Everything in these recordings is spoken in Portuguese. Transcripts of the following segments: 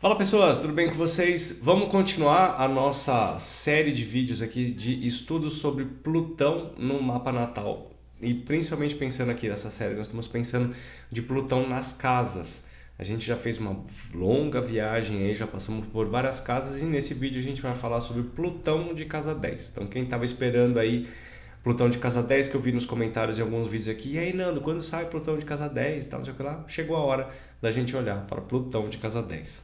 Fala pessoas, tudo bem com vocês? Vamos continuar a nossa série de vídeos aqui de estudos sobre Plutão no mapa natal. E principalmente pensando aqui nessa série, nós estamos pensando de Plutão nas casas. A gente já fez uma longa viagem aí, já passamos por várias casas e nesse vídeo a gente vai falar sobre Plutão de casa 10. Então quem estava esperando aí Plutão de casa 10, que eu vi nos comentários de alguns vídeos aqui, e aí Nando, quando sai Plutão de casa 10 e tal, não sei o que lá, chegou a hora da gente olhar para Plutão de casa 10.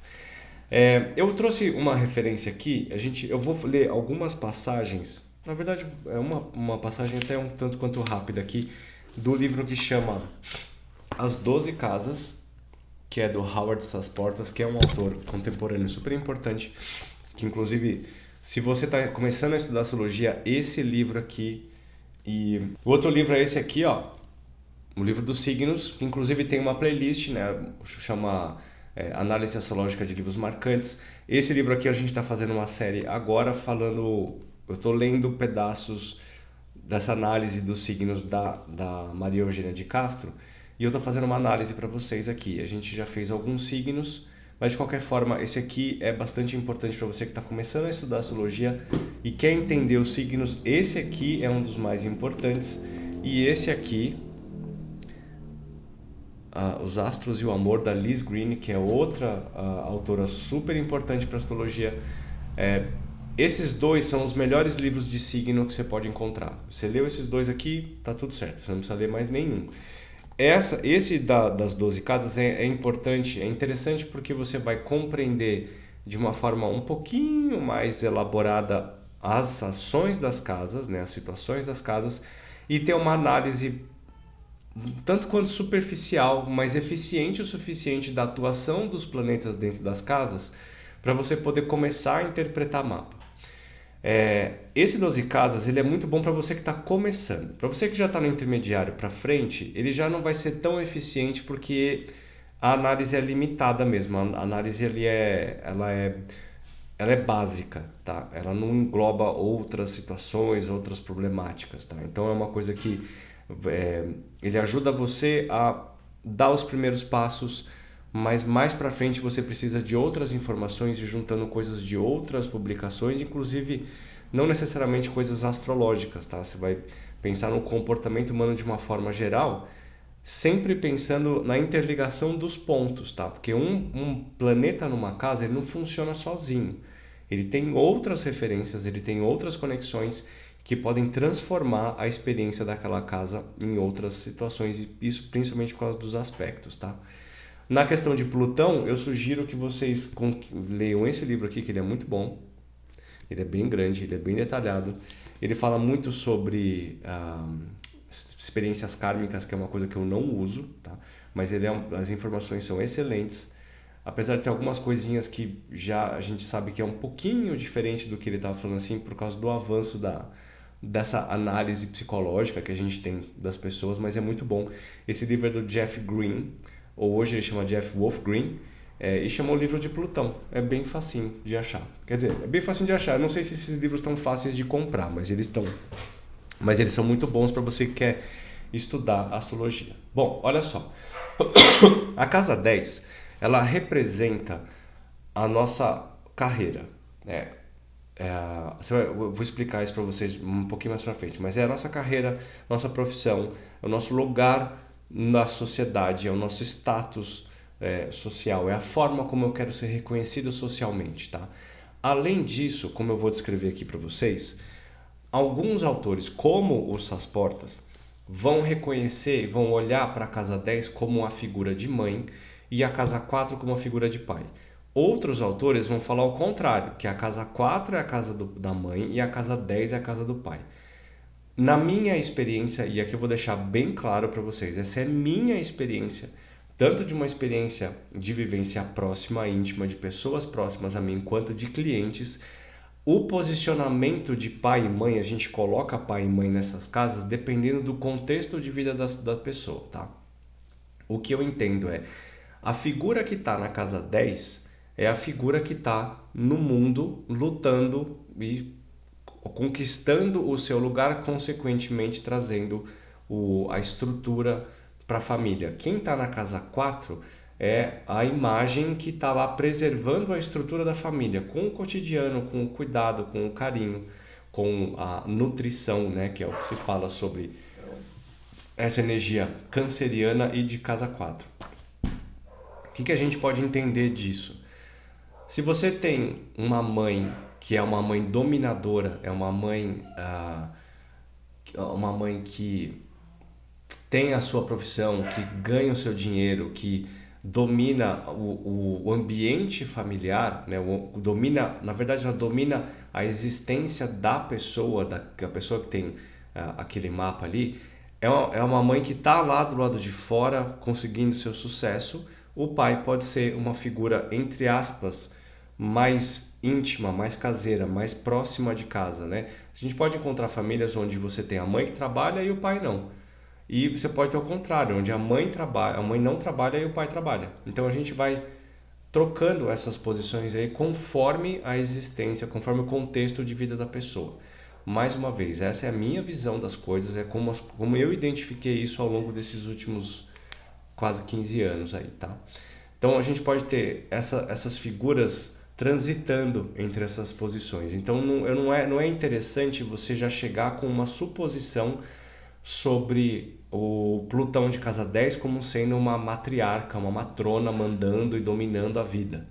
Eu trouxe uma referência aqui, eu vou ler algumas passagens, na verdade é uma passagem até um tanto quanto rápida aqui, do livro que chama As 12 Casas, que é do Howard Sasportas, que é um autor contemporâneo super importante, que inclusive, se você está começando a estudar astrologia, esse livro aqui, e o outro livro é esse aqui, ó, o livro dos signos, que inclusive tem uma playlist, né, chama Análise Astrológica de Livros Marcantes. Esse livro aqui a gente está fazendo uma série agora falando, eu estou lendo pedaços dessa análise dos signos da Maria Eugênia de Castro e eu estou fazendo uma análise para vocês aqui. A gente já fez alguns signos, mas de qualquer forma esse aqui é bastante importante para você que está começando a estudar astrologia e quer entender os signos. Esse aqui é um dos mais importantes e esse aqui Os Astros e o Amor, da Liz Greene, que é outra autora super importante para astrologia. Esses dois são os melhores livros de signo que você pode encontrar. Você leu esses dois aqui, tá tudo certo, você não precisa ler mais nenhum. Esse das 12 casas é importante, é interessante porque você vai compreender de uma forma um pouquinho mais elaborada as ações das casas, né, as situações das casas, e ter uma análise tanto quanto superficial, mas eficiente o suficiente da atuação dos planetas dentro das casas para você poder começar a interpretar mapa. Esse 12 casas ele é muito bom para você que está começando. Para você que já está no intermediário para frente, ele já não vai ser tão eficiente porque a análise é limitada mesmo. A análise ela é básica, tá? Ela não engloba outras situações, outras problemáticas, tá? Então é uma coisa que ele ajuda você a dar os primeiros passos, mas mais para frente você precisa de outras informações e juntando coisas de outras publicações, inclusive não necessariamente coisas astrológicas, tá? Você vai pensar no comportamento humano de uma forma geral, sempre pensando na interligação dos pontos, tá? Porque um planeta numa casa ele não funciona sozinho. Ele tem outras referências, ele tem outras conexões que podem transformar a experiência daquela casa em outras situações, e isso principalmente por causa dos aspectos, tá? Na questão de Plutão, eu sugiro que vocês leiam esse livro aqui, que ele é muito bom, ele é bem grande, ele é bem detalhado, ele fala muito sobre experiências kármicas, que é uma coisa que eu não uso, tá? Mas as informações são excelentes, apesar de ter algumas coisinhas que já a gente sabe que é um pouquinho diferente do que ele estava falando assim, por causa do avanço dessa análise psicológica que a gente tem das pessoas, mas é muito bom. Esse livro é do Jeff Green, ou hoje ele chama Jeff Wolf Green, e chamou o livro de Plutão. É bem facinho de achar. Quer dizer, é bem facinho de achar. Eu não sei se esses livros estão fáceis de comprar, mas eles estão. Mas eles são muito bons para você que quer estudar astrologia. Bom, olha só. A casa 10, ela representa a nossa carreira, né? Eu vou explicar isso para vocês um pouquinho mais para frente, mas é a nossa carreira, nossa profissão, é o nosso lugar na sociedade, é o nosso status social, é a forma como eu quero ser reconhecido socialmente, tá? Além disso, como eu vou descrever aqui para vocês, alguns autores, como os Sasportas, vão reconhecer, vão olhar para a casa 10 como a figura de mãe e a casa 4 como a figura de pai. Outros autores vão falar o contrário, que a casa 4 é a casa da mãe e a casa 10 é a casa do pai. Na minha experiência, e aqui eu vou deixar bem claro para vocês, essa é minha experiência, tanto de uma experiência de vivência próxima, íntima, de pessoas próximas a mim, quanto de clientes. O posicionamento de pai e mãe, a gente coloca pai e mãe nessas casas dependendo do contexto de vida da pessoa, tá? O que eu entendo é, a figura que está na casa 10 é a figura que está no mundo lutando e conquistando o seu lugar, consequentemente trazendo a estrutura para a família. Quem está na casa 4 é a imagem que está lá preservando a estrutura da família, com o cotidiano, com o cuidado, com o carinho, com a nutrição, né? Que é o que se fala sobre essa energia canceriana e de casa 4. O que a gente pode entender disso? Se você tem uma mãe que é uma mãe dominadora, é uma mãe que tem a sua profissão, que ganha o seu dinheiro, que domina o ambiente familiar, né? Domina, na verdade, ela domina a existência da pessoa, a pessoa que tem aquele mapa ali, é uma mãe que está lá do lado de fora conseguindo seu sucesso. O pai pode ser uma figura, entre aspas, mais íntima, mais caseira, mais próxima de casa, né? A gente pode encontrar famílias onde você tem a mãe que trabalha e o pai não. E você pode ter o contrário, onde a mãe trabalha, a mãe não trabalha e o pai trabalha. Então a gente vai trocando essas posições aí conforme a existência, conforme o contexto de vida da pessoa. Mais uma vez, essa é a minha visão das coisas, é como eu identifiquei isso ao longo desses últimos quase 15 anos aí, tá? Então a gente pode ter essas figuras transitando entre essas posições. Então não é interessante você já chegar com uma suposição sobre o Plutão de casa 10 como sendo uma matriarca, uma matrona mandando e dominando a vida,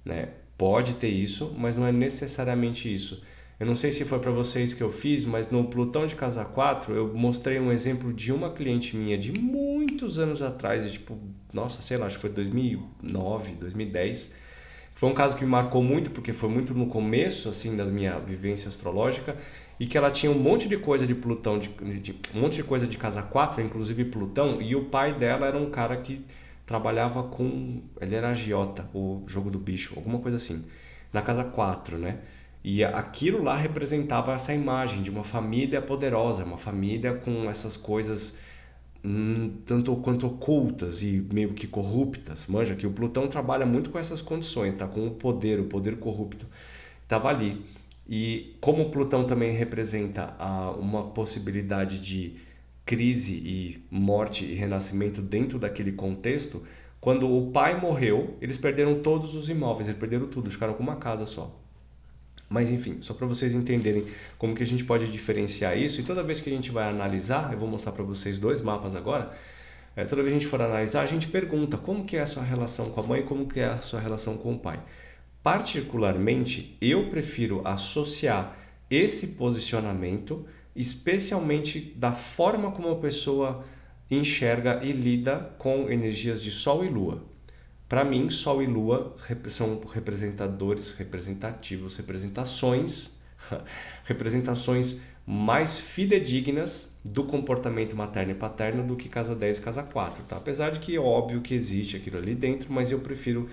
né? Pode ter isso, mas não é necessariamente isso. Eu não sei se foi para vocês que eu fiz, mas no Plutão de casa 4 eu mostrei um exemplo de uma cliente minha de muitos anos atrás, de tipo, nossa, sei lá, acho que foi 2009, 2010. Foi um caso que me marcou muito, porque foi muito no começo assim da minha vivência astrológica, e que ela tinha um monte de coisa de Plutão, um monte de coisa de casa 4, inclusive Plutão, e o pai dela era um cara que trabalhava com, ele era agiota, o jogo do bicho, alguma coisa assim, na casa 4, né? E aquilo lá representava essa imagem de uma família poderosa, uma família com essas coisas tanto quanto ocultas e meio que corruptas. Manja que o Plutão trabalha muito com essas condições, tá? Com o poder corrupto. Estava ali. E como o Plutão também representa uma possibilidade de crise e morte e renascimento dentro daquele contexto, quando o pai morreu, eles perderam todos os imóveis, eles perderam tudo, ficaram com uma casa só. Mas enfim, só para vocês entenderem como que a gente pode diferenciar isso, e toda vez que a gente vai analisar, eu vou mostrar para vocês dois mapas agora, toda vez que a gente for analisar, a gente pergunta como que é a sua relação com a mãe e como que é a sua relação com o pai. Particularmente, eu prefiro associar esse posicionamento, especialmente da forma como a pessoa enxerga e lida com energias de Sol e Lua. Para mim, Sol e Lua são representações mais fidedignas do comportamento materno e paterno do que casa 10 e casa 4. Tá? Apesar de que é óbvio que existe aquilo ali dentro, mas eu prefiro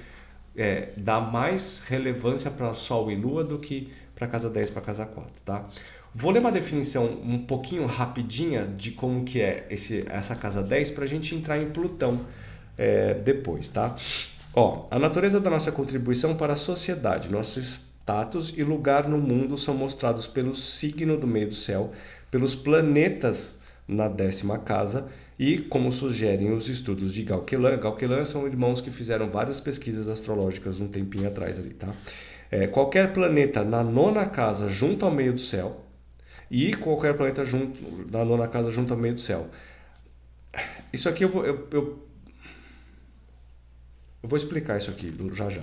dar mais relevância para Sol e Lua do que para casa 10 e para casa 4. Tá? Vou ler uma definição um pouquinho rapidinha de como que é essa casa 10 para a gente entrar em Plutão depois, tá? Ó, a natureza da nossa contribuição para a sociedade, nosso status e lugar no mundo são mostrados pelo signo do meio do céu, pelos planetas na 10ª casa e, como sugerem os estudos de Gauquelin. Gauquelin são irmãos que fizeram várias pesquisas astrológicas um tempinho atrás ali, tá? Qualquer planeta na 9ª casa junto ao meio do céu e qualquer planeta na 9ª casa junto ao meio do céu. Isso aqui eu vou explicar isso aqui já já.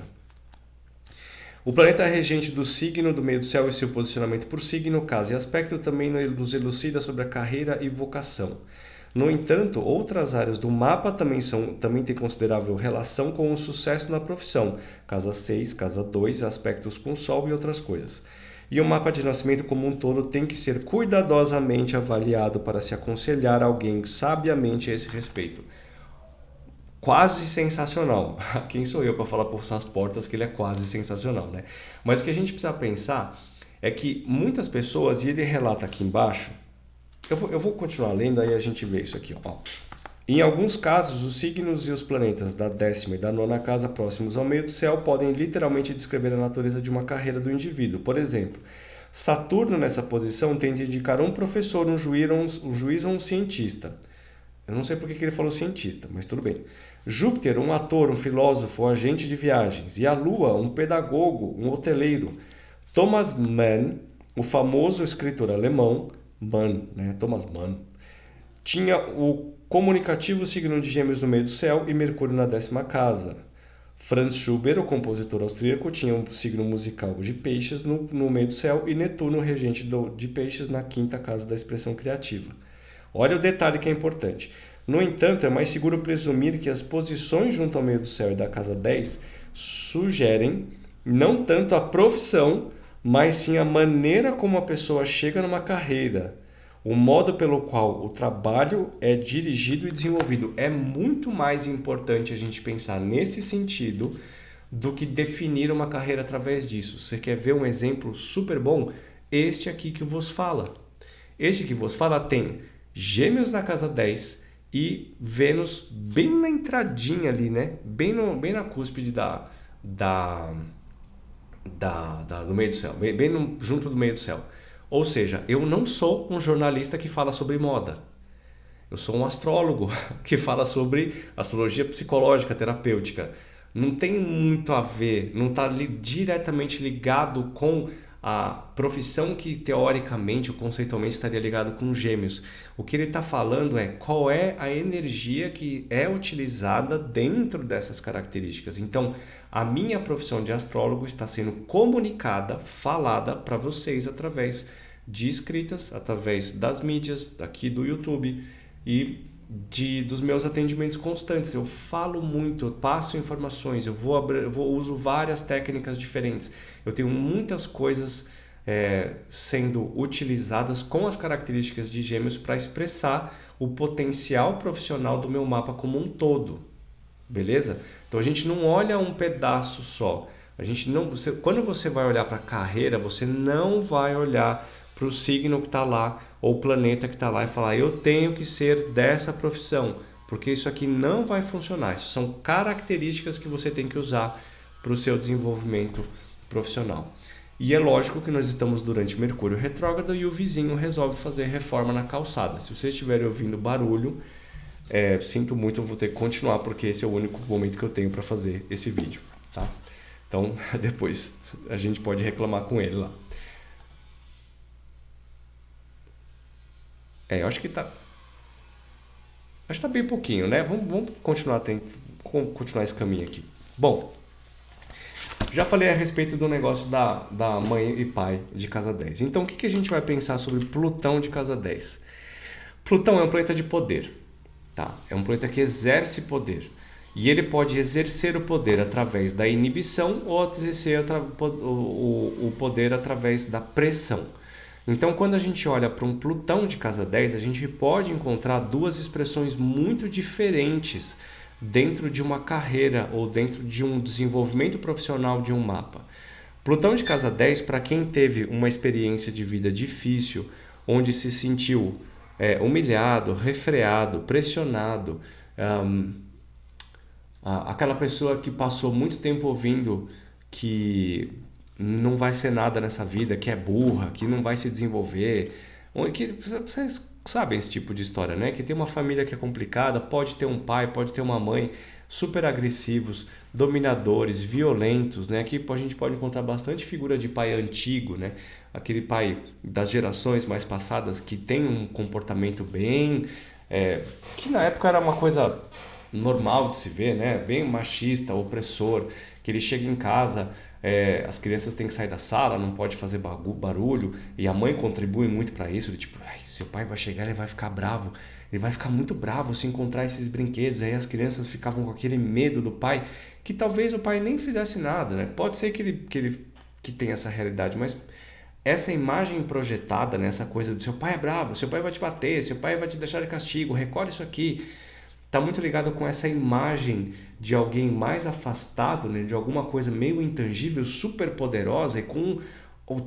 O planeta regente do signo do meio do céu e seu posicionamento por signo, casa e aspecto também nos elucida sobre a carreira e vocação. No entanto, outras áreas do mapa também têm considerável relação com o sucesso na profissão, casa 6, casa 2, aspectos com o Sol e outras coisas. E o mapa de nascimento como um todo tem que ser cuidadosamente avaliado para se aconselhar alguém sabiamente a esse respeito. Quase sensacional. Quem sou eu para falar por essas portas que ele é quase sensacional, né? Mas o que a gente precisa pensar é que muitas pessoas, e ele relata aqui embaixo, eu vou continuar lendo, aí a gente vê isso aqui, ó. Em alguns casos, os signos e os planetas da 10ª e da 9ª casa próximos ao meio do céu podem literalmente descrever a natureza de uma carreira do indivíduo. Por exemplo, Saturno nessa posição tende a indicar um professor, um juiz ou um cientista. Eu não sei porque que ele falou cientista, mas tudo bem. Júpiter, um ator, um filósofo, um agente de viagens. E a Lua, um pedagogo, um hoteleiro. Thomas Mann, o famoso escritor alemão, Mann, né? Thomas Mann, tinha o comunicativo signo de Gêmeos no meio do céu e Mercúrio na 10ª casa. Franz Schubert, o compositor austríaco, tinha um signo musical de Peixes no meio do céu e Netuno, regente de Peixes, na 5ª casa da expressão criativa. Olha o detalhe que é importante. No entanto, é mais seguro presumir que as posições junto ao meio do céu e da casa 10 sugerem não tanto a profissão, mas sim a maneira como a pessoa chega numa carreira, o modo pelo qual o trabalho é dirigido e desenvolvido. É muito mais importante a gente pensar nesse sentido do que definir uma carreira através disso. Você quer ver um exemplo super bom? Este aqui que vos fala. Este que vos fala tem Gêmeos na casa 10 e Vênus bem na entradinha ali, né? Bem na cúspide do meio do céu, junto do meio do céu. Ou seja, eu não sou um jornalista que fala sobre moda. Eu sou um astrólogo que fala sobre astrologia psicológica, terapêutica. Não tem muito a ver, não está diretamente ligado com a profissão que teoricamente ou conceitualmente estaria ligado com Gêmeos. O que ele está falando é qual é a energia que é utilizada dentro dessas características. Então, a minha profissão de astrólogo está sendo comunicada, falada para vocês através de escritas, através das mídias, aqui do YouTube e dos meus atendimentos constantes. Eu falo muito, eu passo informações, eu uso várias técnicas diferentes. Eu tenho muitas coisas sendo utilizadas com as características de Gêmeos para expressar o potencial profissional do meu mapa como um todo. Beleza? Então a gente não olha um pedaço só. Quando você vai olhar para a carreira, você não vai olhar para o signo que está lá ou o planeta que está lá e falar eu tenho que ser dessa profissão, porque isso aqui não vai funcionar. Isso são características que você tem que usar para o seu desenvolvimento profissional. E é lógico que nós estamos durante Mercúrio retrógrado e o vizinho resolve fazer reforma na calçada. Se vocês estiverem ouvindo barulho, sinto muito, eu vou ter que continuar porque esse é o único momento que eu tenho para fazer esse vídeo, tá? Então depois a gente pode reclamar com ele lá. Eu acho que tá bem pouquinho, né? Vamos continuar esse caminho aqui. Bom, já falei a respeito do negócio da mãe e pai de casa 10. Então, o que a gente vai pensar sobre Plutão de casa 10? Plutão é um planeta de poder, tá? É um planeta que exerce poder. E ele pode exercer o poder através da inibição ou exercer o poder através da pressão. Então, quando a gente olha para um Plutão de casa 10, a gente pode encontrar duas expressões muito diferentes dentro de uma carreira ou dentro de um desenvolvimento profissional de um mapa. Plutão de casa 10, para quem teve uma experiência de vida difícil, onde se sentiu humilhado, refreado, pressionado, aquela pessoa que passou muito tempo ouvindo que não vai ser nada nessa vida, que é burra, que não vai se desenvolver, que vocês sabem esse tipo de história, né? Que tem uma família que é complicada, pode ter um pai, pode ter uma mãe super agressivos, dominadores, violentos, né? Aqui a gente pode encontrar bastante figura de pai antigo, né? Aquele pai das gerações mais passadas que tem um comportamento bem... que na época era uma coisa normal de se ver, né? Bem machista, opressor, que ele chega em casa... as crianças têm que sair da sala, não pode fazer barulho, e a mãe contribui muito para isso, tipo, seu pai vai chegar, ele vai ficar bravo, ele vai ficar muito bravo se encontrar esses brinquedos. Aí as crianças ficavam com aquele medo do pai, que talvez o pai nem fizesse nada, né? Pode ser que tenha essa realidade, mas essa imagem projetada, né? Essa coisa do seu pai é bravo, seu pai vai te bater, seu pai vai te deixar de castigo, recolhe isso aqui. Está muito ligado com essa imagem de alguém mais afastado, né, de alguma coisa meio intangível, super poderosa e com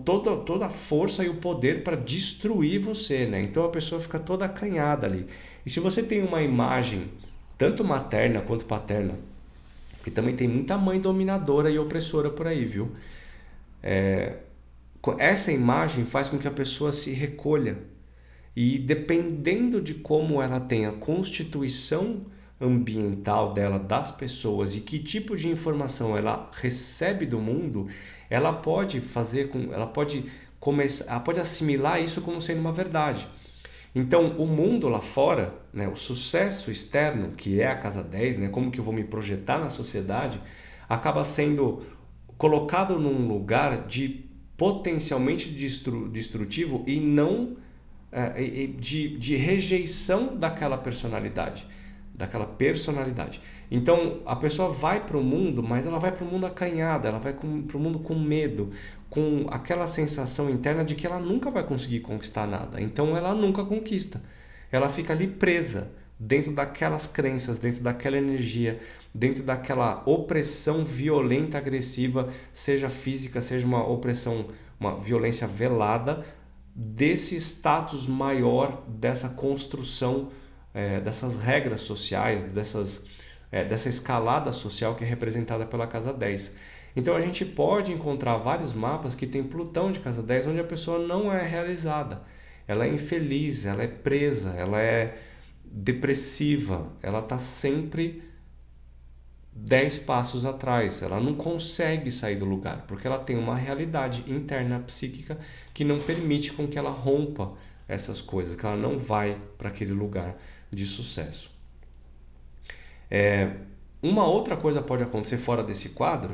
toda a força e o poder para destruir você, né? Então a pessoa fica toda acanhada ali. E se você tem uma imagem, tanto materna quanto paterna, e também tem muita mãe dominadora e opressora por aí, viu? Essa imagem faz com que a pessoa se recolha. E dependendo de como ela tem a constituição ambiental dela, das pessoas e que tipo de informação ela recebe do mundo, ela pode fazer com, ela pode começar, ela pode assimilar isso como sendo uma verdade. Então, o mundo lá fora, né, o sucesso externo, que é a casa 10, né, como que eu vou me projetar na sociedade, acaba sendo colocado num lugar de potencialmente destrutivo e não de rejeição daquela personalidade, daquela personalidade. Então a pessoa vai para o mundo, mas ela vai para o mundo acanhada, ela vai para o mundo com medo, com aquela sensação interna de que ela nunca vai conseguir conquistar nada. Então ela nunca conquista. Ela fica ali presa dentro daquelas crenças, dentro daquela energia, dentro daquela opressão violenta, agressiva, seja física, seja uma opressão, uma violência velada, desse status maior, dessa construção, dessas regras sociais, dessa escalada social que é representada pela casa 10. Então a gente pode encontrar vários mapas que tem Plutão de casa 10 onde a pessoa não é realizada, ela é infeliz, ela é presa, ela é depressiva, ela está sempre 10 passos atrás, ela não consegue sair do lugar, porque ela tem uma realidade interna psíquica que não permite com que ela rompa essas coisas, que ela não vai para aquele lugar de sucesso. Uma outra coisa pode acontecer fora desse quadro,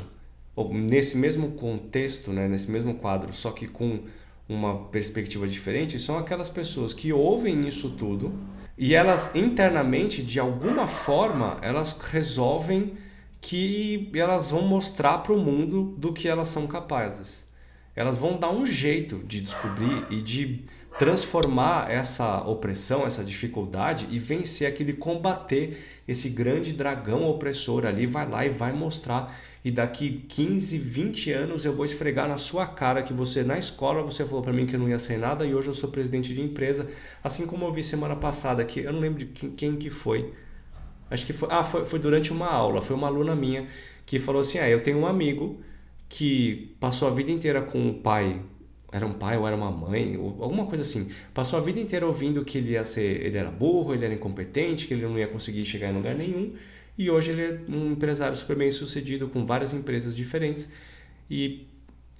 ou nesse mesmo contexto, né, nesse mesmo quadro, só que com uma perspectiva diferente, são aquelas pessoas que ouvem isso tudo e elas internamente, de alguma forma, elas resolvem que elas vão mostrar para o mundo do que elas são capazes. Elas vão dar um jeito de descobrir e de transformar essa opressão, essa dificuldade e vencer aquele, combater esse grande dragão opressor ali, vai lá e vai mostrar. E daqui 15, 20 anos eu vou esfregar na sua cara que você, na escola, você falou para mim que eu não ia ser nada e hoje eu sou presidente de empresa. Assim como eu vi semana passada, que eu não lembro de quem que foi. Acho que foi durante uma aula, foi uma aluna minha que falou assim, eu tenho um amigo que passou a vida inteira com o pai, era um pai ou era uma mãe, ou alguma coisa assim, passou a vida inteira ouvindo que ele era burro, ele era incompetente, que ele não ia conseguir chegar em lugar nenhum, e hoje ele é um empresário super bem sucedido com várias empresas diferentes. E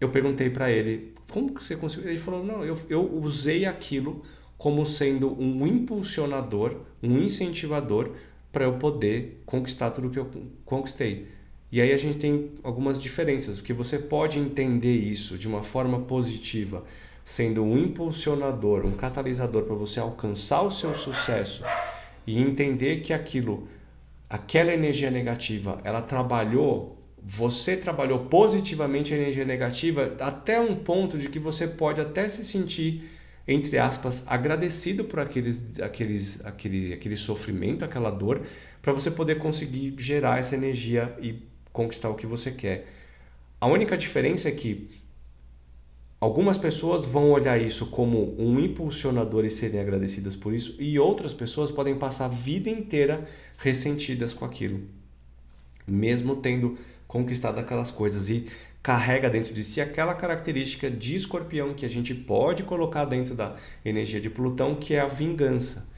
eu perguntei para ele, como que você conseguiu? Ele falou, não, eu usei aquilo como sendo um impulsionador, um incentivador para eu poder conquistar tudo que eu conquistei. E aí a gente tem algumas diferenças, porque você pode entender isso de uma forma positiva, sendo um impulsionador, um catalisador para você alcançar o seu sucesso e entender que aquela energia negativa, você trabalhou positivamente a energia negativa até um ponto de que você pode até se sentir, entre aspas, agradecido por aquele sofrimento, aquela dor, para você poder conseguir gerar essa energia e conquistar o que você quer. A única diferença é que algumas pessoas vão olhar isso como um impulsionador e serem agradecidas por isso, e outras pessoas podem passar a vida inteira ressentidas com aquilo, mesmo tendo conquistado aquelas coisas, e carrega dentro de si aquela característica de Escorpião que a gente pode colocar dentro da energia de Plutão, que é a vingança.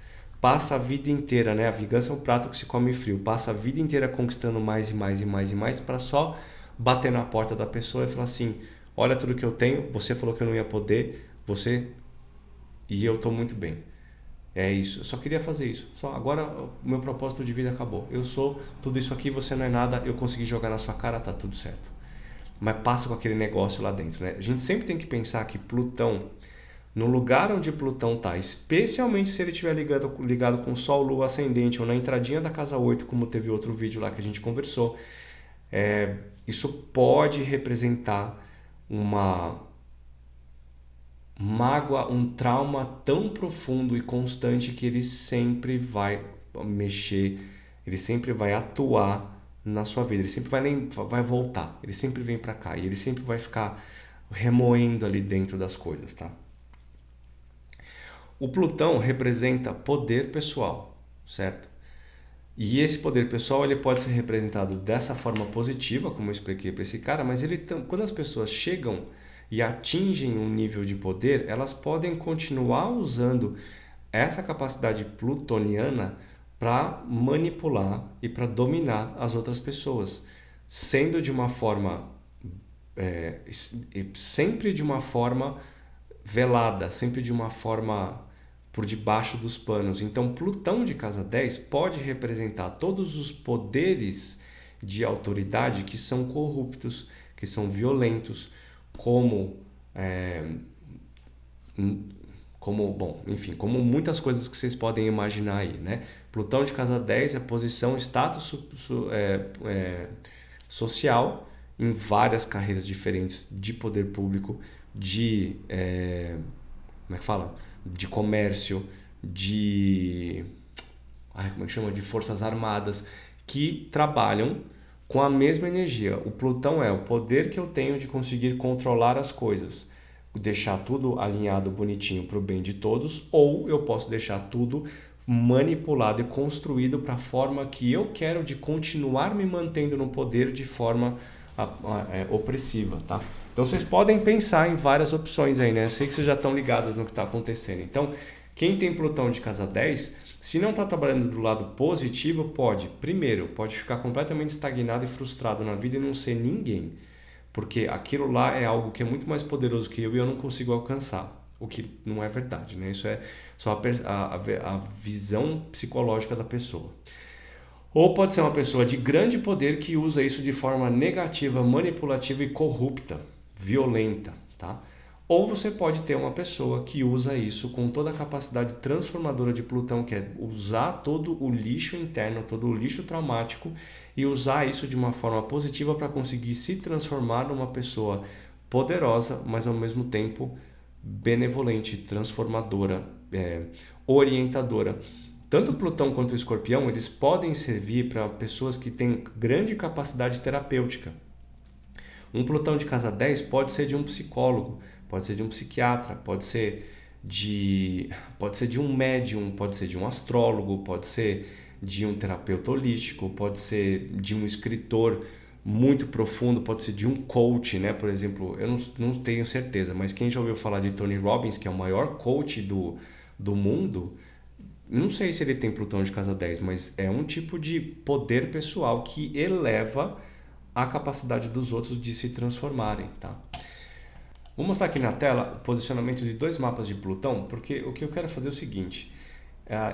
Passa a vida inteira, né? A vingança é um prato que se come frio. Passa a vida inteira conquistando mais e mais e mais e mais para só bater na porta da pessoa e falar assim, olha tudo que eu tenho, você falou que eu não ia poder, e eu estou muito bem. É isso, eu só queria fazer isso. Agora o meu propósito de vida acabou. Eu sou tudo isso aqui, você não é nada, eu consegui jogar na sua cara, tá tudo certo. Mas passa com aquele negócio lá dentro, né? A gente sempre tem que pensar que Plutão, no lugar onde Plutão está, especialmente se ele estiver ligado com Sol, Lua, Ascendente, ou na entradinha da casa 8, como teve outro vídeo lá que a gente conversou, isso pode representar uma mágoa, um trauma tão profundo e constante que ele sempre vai mexer, ele sempre vai atuar na sua vida, ele sempre vai voltar, ele sempre vem para cá e ele sempre vai ficar remoendo ali dentro das coisas, tá? O Plutão representa poder pessoal, certo? E esse poder pessoal ele pode ser representado dessa forma positiva, como eu expliquei para esse cara, mas quando as pessoas chegam e atingem um nível de poder, elas podem continuar usando essa capacidade plutoniana para manipular e para dominar as outras pessoas, sendo de uma forma, sempre de uma forma velada, sempre de uma forma por debaixo dos panos. Então, Plutão de casa 10 pode representar todos os poderes de autoridade que são corruptos, que são violentos, como como muitas coisas que vocês podem imaginar aí, né? Plutão de casa 10 é posição, status social em várias carreiras diferentes de poder público, como é que fala? De comércio, como é que chama? De forças armadas, que trabalham com a mesma energia. O Plutão é o poder que eu tenho de conseguir controlar as coisas, deixar tudo alinhado bonitinho para o bem de todos, ou eu posso deixar tudo manipulado e construído para a forma que eu quero de continuar me mantendo no poder de forma opressiva, tá? Então vocês podem pensar em várias opções aí, né? Eu sei que vocês já estão ligados no que está acontecendo. Então, quem tem Plutão de casa 10, se não está trabalhando do lado positivo, pode ficar completamente estagnado e frustrado na vida e não ser ninguém. Porque aquilo lá é algo que é muito mais poderoso que eu e eu não consigo alcançar. O que não é verdade, né? Isso é só a visão psicológica da pessoa. Ou pode ser uma pessoa de grande poder que usa isso de forma negativa, manipulativa e corrupta, violenta, tá? Ou você pode ter uma pessoa que usa isso com toda a capacidade transformadora de Plutão, que é usar todo o lixo interno, todo o lixo traumático e usar isso de uma forma positiva para conseguir se transformar numa pessoa poderosa, mas ao mesmo tempo benevolente, transformadora, orientadora. Tanto o Plutão quanto o Escorpião, eles podem servir para pessoas que têm grande capacidade terapêutica. Um Plutão de casa 10 pode ser de um psicólogo, pode ser de um psiquiatra, pode ser de um médium, pode ser de um astrólogo, pode ser de um terapeuta holístico, pode ser de um escritor muito profundo, pode ser de um coach, né? Por exemplo, eu não tenho certeza, mas quem já ouviu falar de Tony Robbins, que é o maior coach do mundo, não sei se ele tem Plutão de casa 10, mas é um tipo de poder pessoal que eleva a capacidade dos outros de se transformarem, tá? Vou mostrar aqui na tela o posicionamento de 2 mapas de Plutão, porque o que eu quero fazer é o seguinte.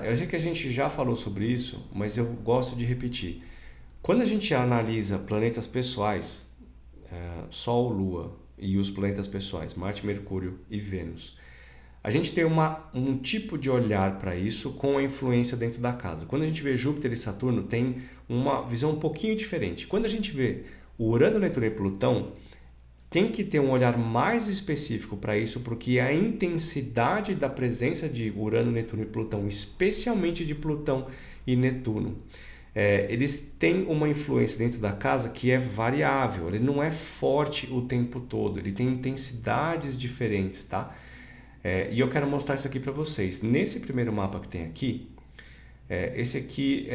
Eu sei que a gente já falou sobre isso, mas eu gosto de repetir. Quando a gente analisa planetas pessoais, Sol, Lua e os planetas pessoais, Marte, Mercúrio e Vênus, a gente tem um tipo de olhar para isso com a influência dentro da casa. Quando a gente vê Júpiter e Saturno, tem uma visão um pouquinho diferente. Quando a gente vê o Urano, Netuno e Plutão, tem que ter um olhar mais específico para isso, porque a intensidade da presença de Urano, Netuno e Plutão, especialmente de Plutão e Netuno, eles têm uma influência dentro da casa que é variável, ele não é forte o tempo todo, ele tem intensidades diferentes, tá? E eu quero mostrar isso aqui para vocês. Nesse primeiro mapa que tem aqui, esse aqui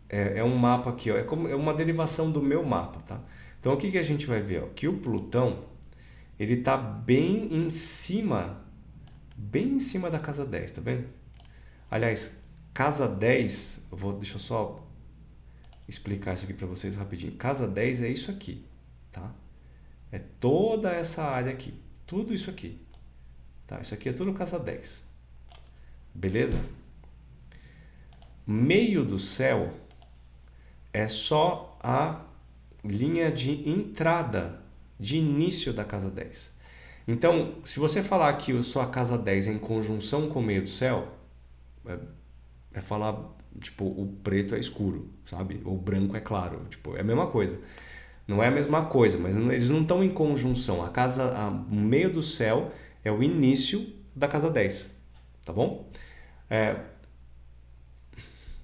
é um mapa aqui, ó, é uma derivação do meu mapa, tá? Então o que a gente vai ver? Ó, que o Plutão ele está bem em cima da casa 10, tá vendo? Aliás, casa 10, deixa eu só explicar isso aqui para vocês rapidinho. Casa 10 é isso aqui, tá? É toda essa área aqui, tudo isso aqui. Tá, isso aqui é tudo casa 10. Beleza? Meio do céu é só a linha de entrada, de início da casa 10. Então, se você falar que a sua casa 10 é em conjunção com o meio do céu, é falar, tipo, o preto é escuro, sabe? O branco é claro. Tipo, é a mesma coisa. Não é a mesma coisa, mas eles não estão em conjunção. O meio do céu é o início da casa 10, tá bom?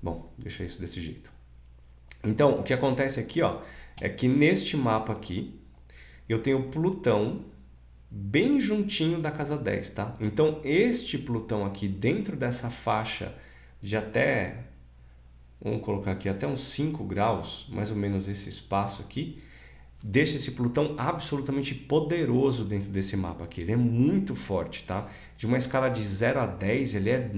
Bom, deixa isso desse jeito. Então, o que acontece aqui, ó, é que neste mapa aqui, eu tenho Plutão bem juntinho da casa 10, tá? Então, este Plutão aqui, dentro dessa faixa de até, vamos colocar aqui, até uns 5 graus, mais ou menos esse espaço aqui, deixa esse Plutão absolutamente poderoso dentro desse mapa aqui. Ele é muito forte, tá? De uma escala de 0 a 10, ele é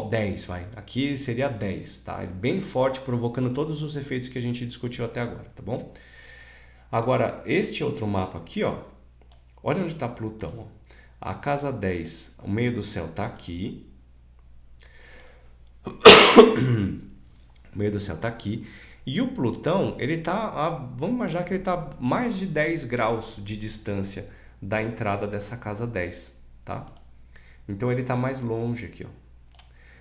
10, vai. Aqui seria 10, tá? Ele é bem forte, provocando todos os efeitos que a gente discutiu até agora, tá bom? Agora, este outro mapa aqui, ó. Olha onde está Plutão, ó. A casa 10, o meio do céu tá aqui. O meio do céu tá aqui. E o Plutão, ele tá, vamos imaginar que ele tá mais de 10 graus de distância da entrada dessa casa 10, tá? Então ele tá mais longe aqui, ó.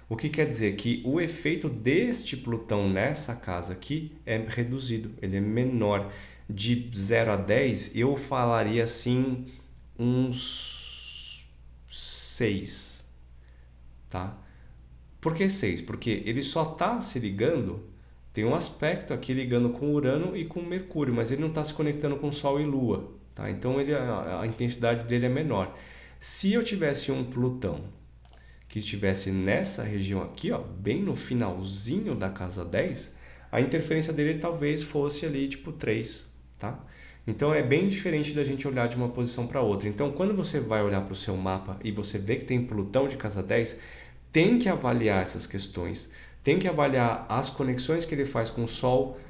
O que quer dizer que o efeito deste Plutão nessa casa aqui é reduzido, ele é menor. De 0 a 10, eu falaria assim uns 6, tá? Por que 6? Porque ele só está se ligando, tem um aspecto aqui ligando com Urano e com Mercúrio, mas ele não está se conectando com Sol e Lua, tá? Então a intensidade dele é menor. Se eu tivesse um Plutão que estivesse nessa região aqui, ó, bem no finalzinho da casa 10, a interferência dele talvez fosse ali tipo 3, tá? Então é bem diferente da gente olhar de uma posição para outra. Então quando você vai olhar para o seu mapa e você vê que tem Plutão de casa 10, tem que avaliar essas questões, tem que avaliar as conexões que ele faz com Sol,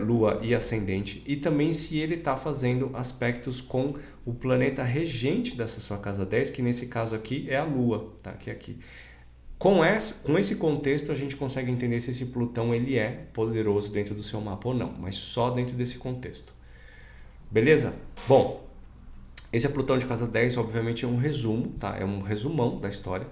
Lua e Ascendente, e também se ele está fazendo aspectos com o planeta regente dessa sua casa 10, que nesse caso aqui é a Lua, tá? Que é aqui. Com esse contexto a gente consegue entender se esse Plutão ele é poderoso dentro do seu mapa ou não, mas só dentro desse contexto. Beleza? Bom, esse é Plutão de casa 10, obviamente é um resumo, tá? É um resumão da história.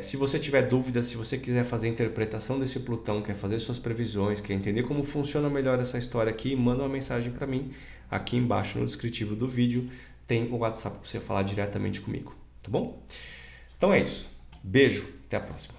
Se você tiver dúvidas, se você quiser fazer a interpretação desse Plutão, quer fazer suas previsões, quer entender como funciona melhor essa história aqui, manda uma mensagem para mim. Aqui embaixo no descritivo do vídeo tem o WhatsApp para você falar diretamente comigo, tá bom? Então é isso. Beijo, até a próxima.